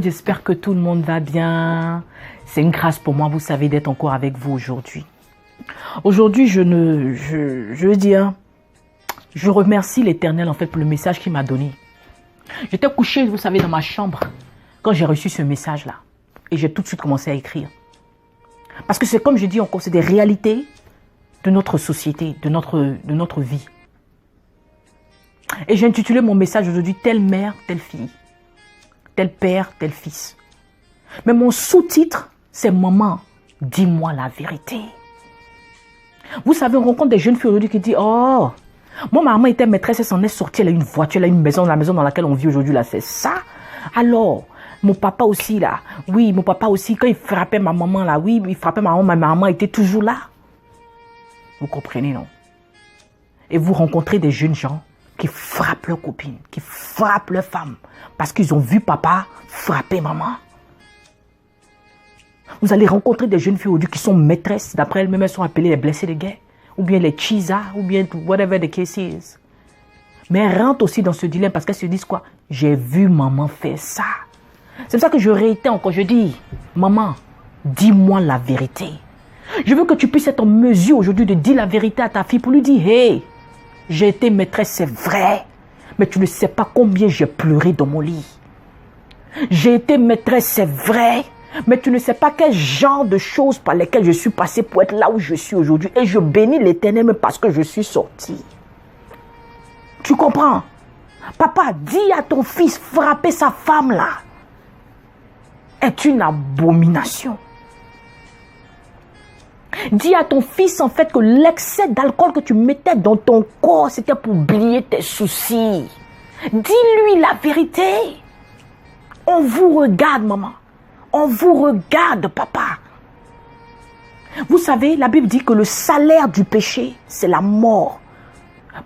j'espère que tout le monde va bien. C'est une grâce pour moi, vous savez, d'être encore avec vous aujourd'hui. Aujourd'hui, je veux dire, je remercie l'Éternel en fait pour le message qu'il m'a donné. J'étais couché, vous savez, dans ma chambre quand j'ai reçu ce message-là. Et j'ai tout de suite commencé à écrire. Parce que c'est comme je dis encore, c'est des réalités de notre société, de notre vie. Et j'ai intitulé mon message aujourd'hui « Telle mère, telle fille ». Tel père, tel fils. Mais mon sous-titre, c'est « Maman, dis-moi la vérité ». Vous savez, on rencontre des jeunes filles aujourd'hui qui disent « Oh, mon maman était maîtresse, elle s'en est sortie, elle a une voiture, elle a une maison, la maison dans laquelle on vit aujourd'hui, là, c'est ça. Alors, mon papa aussi, là, oui, mon papa aussi, quand il frappait ma maman, là, oui, il frappait ma maman était toujours là. » Vous comprenez, non? Et vous rencontrez des jeunes gens qui frappent leurs copines, qui frappent leurs femmes, parce qu'ils ont vu papa frapper maman. Vous allez rencontrer des jeunes filles aujourd'hui qui sont maîtresses, d'après elles-mêmes, elles sont appelées les blessées de guerre, ou bien les chisa, ou bien whatever the case is. Mais elles rentrent aussi dans ce dilemme parce qu'elles se disent quoi? J'ai vu maman faire ça. C'est pour ça que je réitère encore, je dis, maman, dis-moi la vérité. Je veux que tu puisses être en mesure aujourd'hui de dire la vérité à ta fille pour lui dire, hey, j'ai été maîtresse, c'est vrai, mais tu ne sais pas combien j'ai pleuré dans mon lit. J'ai été maîtresse, c'est vrai, mais tu ne sais pas quel genre de choses par lesquelles je suis passée pour être là où je suis aujourd'hui. Et je bénis l'Éternel même parce que je suis sortie. Tu comprends? Papa, dis à ton fils, frapper sa femme là est une abomination. Dis à ton fils en fait que l'excès d'alcool que tu mettais dans ton corps, c'était pour oublier tes soucis. Dis-lui la vérité. On vous regarde, maman. On vous regarde, papa. Vous savez, la Bible dit que le salaire du péché, c'est la mort.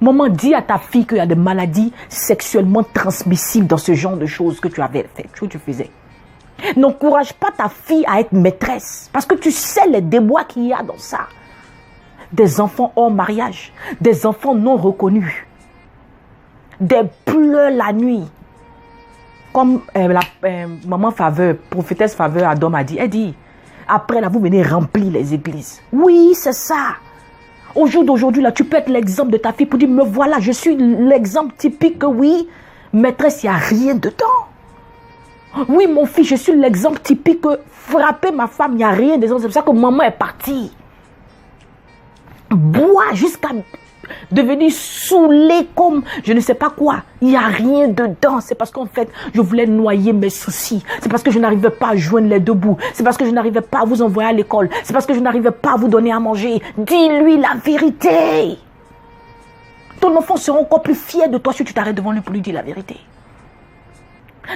Maman, dis à ta fille qu'il y a des maladies sexuellement transmissibles dans ce genre de choses que tu avais fait, que tu faisais. N'encourage pas ta fille à être maîtresse. Parce que tu sais les déboires qu'il y a dans ça. Des enfants hors mariage. Des enfants non reconnus. Des pleurs la nuit. Comme maman Faveur, prophétesse Faveur Adam a dit. Elle dit, après là, vous venez remplir les églises. Oui, c'est ça. Au jour d'aujourd'hui, là, tu peux être l'exemple de ta fille pour dire, me voilà, je suis l'exemple typique que oui, maîtresse, il n'y a rien dedans. Oui, mon fils, je suis l'exemple typique que frapper ma femme, il n'y a rien dedans. C'est pour ça que maman est partie. Bois jusqu'à devenir saoulé comme je ne sais pas quoi. Il n'y a rien dedans. C'est parce qu'en fait, je voulais noyer mes soucis. C'est parce que je n'arrivais pas à joindre les deux bouts. C'est parce que je n'arrivais pas à vous envoyer à l'école. C'est parce que je n'arrivais pas à vous donner à manger. Dis-lui la vérité. Ton enfant sera encore plus fier de toi si tu t'arrêtes devant lui pour lui dire la vérité.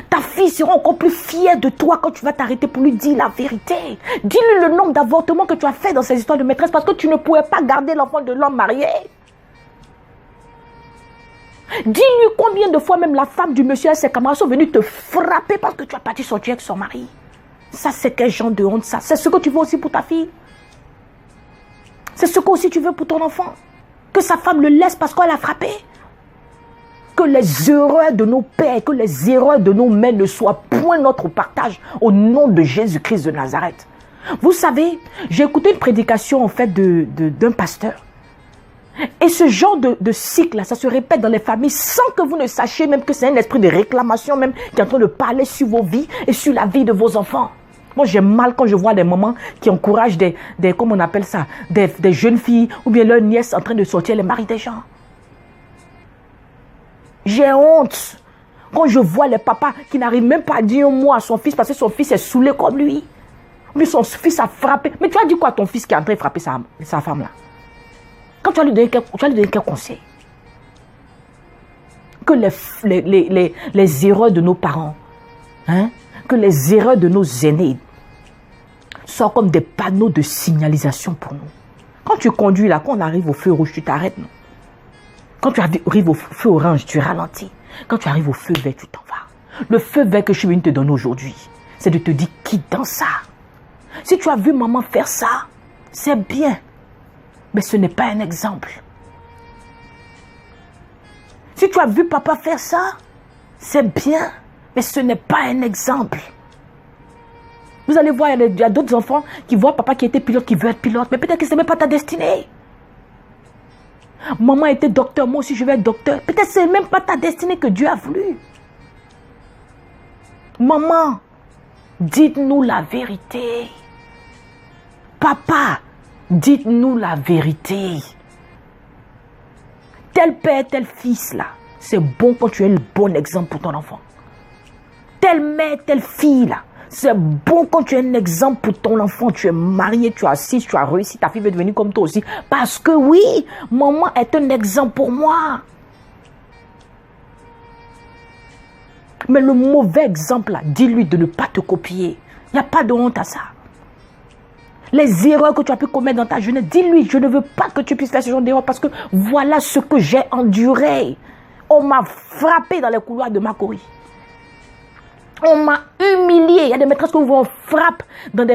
Ta fille sera encore plus fière de toi quand tu vas t'arrêter pour lui dire la vérité. Dis-lui le nombre d'avortements que tu as fait dans ces histoires de maîtresse parce que tu ne pouvais pas garder l'enfant de l'homme marié. Dis-lui combien de fois même la femme du monsieur et ses camarades sont venus te frapper parce que tu as parti sortir avec son mari. Ça, c'est quel genre de honte ça? C'est ce que tu veux aussi pour ta fille? C'est ce que aussi tu veux pour ton enfant? Que sa femme le laisse parce qu'elle a frappé? Que les erreurs de nos pères, que les erreurs de nos mères ne soient point notre partage au nom de Jésus-Christ de Nazareth. Vous savez, j'ai écouté une prédication en fait d'un pasteur. Et ce genre de cycle-là, ça se répète dans les familles sans que vous ne sachiez même que c'est un esprit de réclamation même qui est en train de parler sur vos vies et sur la vie de vos enfants. Moi, j'ai mal quand je vois des mamans qui encouragent comment on appelle ça, des jeunes filles ou bien leurs nièces en train de sortir les maris des gens. J'ai honte quand je vois les papas qui n'arrivent même pas à dire un mot à son fils parce que son fils est saoulé comme lui. Mais son fils a frappé. Mais tu as dit quoi à ton fils qui est en train de frapper sa femme là? Quand tu vas lui donner quel conseil? Que les erreurs de nos parents, hein, que les erreurs de nos aînés soient comme des panneaux de signalisation pour nous. Quand tu conduis là, quand on arrive au feu rouge, tu t'arrêtes, non? Quand tu arrives au feu orange, tu ralentis. Quand tu arrives au feu vert, tu t'en vas. Le feu vert que je suis venu te donner aujourd'hui, c'est de te dire quitte dans ça. Si tu as vu maman faire ça, c'est bien. Mais ce n'est pas un exemple. Si tu as vu papa faire ça, c'est bien. Mais ce n'est pas un exemple. Vous allez voir, il y a d'autres enfants qui voient papa qui était pilote, qui veut être pilote, mais peut-être que ce n'est même pas ta destinée. Maman était docteur, moi aussi je vais être docteur. Peut-être que ce n'est même pas ta destinée que Dieu a voulu. Maman, dites-nous la vérité. Papa, dites-nous la vérité. Tel père, tel fils là, c'est bon quand tu es le bon exemple pour ton enfant. Telle mère, telle fille là, c'est bon quand tu es un exemple pour ton enfant. Tu es marié, tu as assis, tu as réussi, ta fille veut devenir comme toi aussi. Parce que oui, maman est un exemple pour moi. Mais le mauvais exemple là, dis-lui de ne pas te copier. Il n'y a pas de honte à ça. Les erreurs que tu as pu commettre dans ta jeunesse, dis-lui, je ne veux pas que tu puisses faire ce genre d'erreur parce que voilà ce que j'ai enduré. On m'a frappé dans les couloirs de Makori. On m'a humilié. Il y a des maîtresses que vous on frappe dans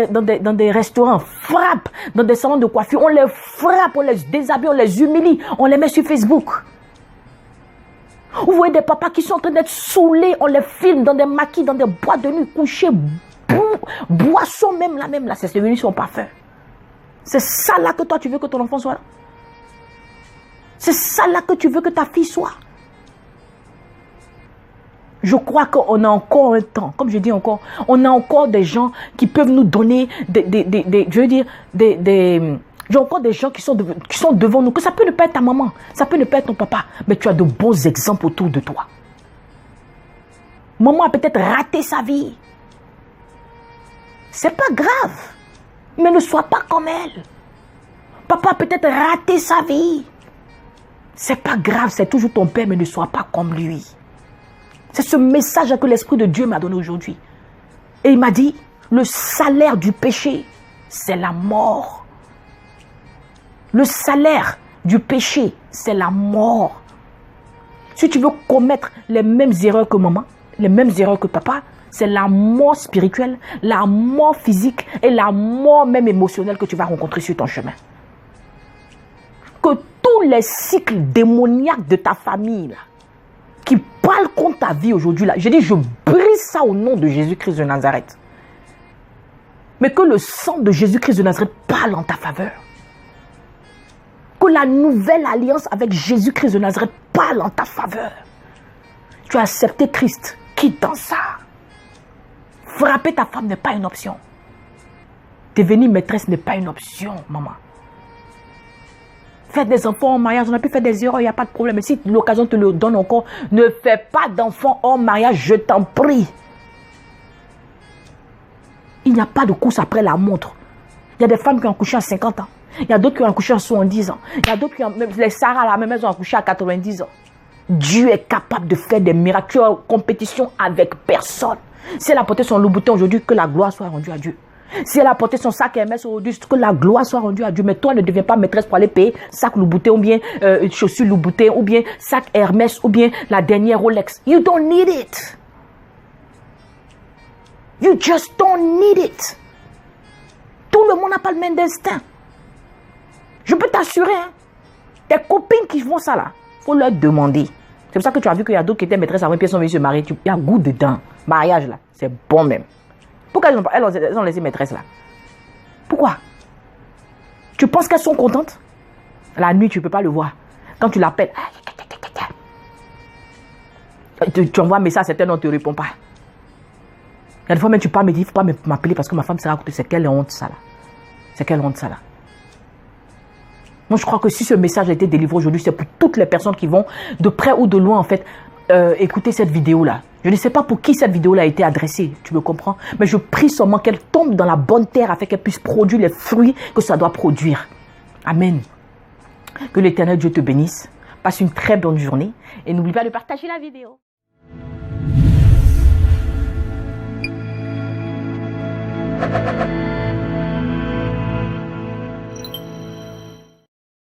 des restaurants, frappe dans des salons de coiffure. On les frappe, on les déshabille, on les humilie, on les met sur Facebook. Vous voyez des papas qui sont en train d'être saoulés, on les filme dans des maquis, dans des boîtes de nuit, couchés, boisson même là, c'est devenu son parfum. C'est ça là que toi tu veux que ton enfant soit là. C'est ça là que tu veux que ta fille soit. Je crois qu'on a encore un temps, comme je dis encore, on a encore des gens qui peuvent nous donner j'ai encore des gens qui sont devant nous, que ça peut ne pas être ta maman, ça peut ne pas être ton papa, mais tu as de bons exemples autour de toi. Maman a peut-être raté sa vie. C'est pas grave, mais ne sois pas comme elle. Papa a peut-être raté sa vie. C'est pas grave, c'est toujours ton père, mais ne sois pas comme lui. C'est ce message que l'Esprit de Dieu m'a donné aujourd'hui. Et il m'a dit, le salaire du péché, c'est la mort. Le salaire du péché, c'est la mort. Si tu veux commettre les mêmes erreurs que maman, les mêmes erreurs que papa, c'est la mort spirituelle, la mort physique et la mort même émotionnelle que tu vas rencontrer sur ton chemin. Que tous les cycles démoniaques de ta famille, là, qui parlent contre ta vie aujourd'hui, là, je dis, je brise ça au nom de Jésus-Christ de Nazareth. Mais que le sang de Jésus-Christ de Nazareth parle en ta faveur. Que la nouvelle alliance avec Jésus-Christ de Nazareth parle en ta faveur. Tu as accepté Christ, quitte dans ça. Frapper ta femme n'est pas une option. Devenir maîtresse n'est pas une option, maman. Faire des enfants en mariage, on a pu faire des erreurs, il n'y a pas de problème. Mais si l'occasion te le donne encore, ne fais pas d'enfants en mariage, je t'en prie. Il n'y a pas de course après la montre. Il y a des femmes qui ont accouché à 50 ans. Il y a d'autres qui ont accouché à 70 ans. Il y a d'autres qui ont, les Sarah, là, même elles ont accouché à 90 ans. Dieu est capable de faire des miracles. Tu es en compétition avec personne. Si elle a porté son Louboutin aujourd'hui, que la gloire soit rendue à Dieu. Si elle a porté son sac Hermès aujourd'hui, que la gloire soit rendue à Dieu. Mais toi, ne deviens pas maîtresse pour aller payer sac Louboutin ou bien chaussures Louboutin ou bien sac Hermès ou bien la dernière Rolex. You don't need it. You just don't need it. Tout le monde n'a pas le même destin. Je peux t'assurer, hein, tes copines qui font ça là, il faut leur demander. C'est pour ça que tu as vu qu'il y a d'autres qui étaient maîtresses avant, puis elles sont venues se marier. Il y a goût dedans. Mariage là, c'est bon même. Pourquoi elles ont laissé maîtresse là? Pourquoi? Tu penses qu'elles sont contentes? La nuit, tu ne peux pas le voir. Quand tu l'appelles, tu envoies un message, certains ne te répond pas. Il y a des fois même tu parles, mais il ne faut pas m'appeler parce que ma femme sera à côté. C'est quelle honte ça là? C'est quelle honte ça là? Moi, je crois que si ce message a été délivré aujourd'hui, c'est pour toutes les personnes qui vont de près ou de loin, en fait, écouter cette vidéo-là. Je ne sais pas pour qui cette vidéo-là a été adressée, tu me comprends? Mais je prie seulement qu'elle tombe dans la bonne terre afin qu'elle puisse produire les fruits que ça doit produire. Amen. Que l'Éternel Dieu te bénisse. Passe une très bonne journée et n'oublie pas de partager la vidéo.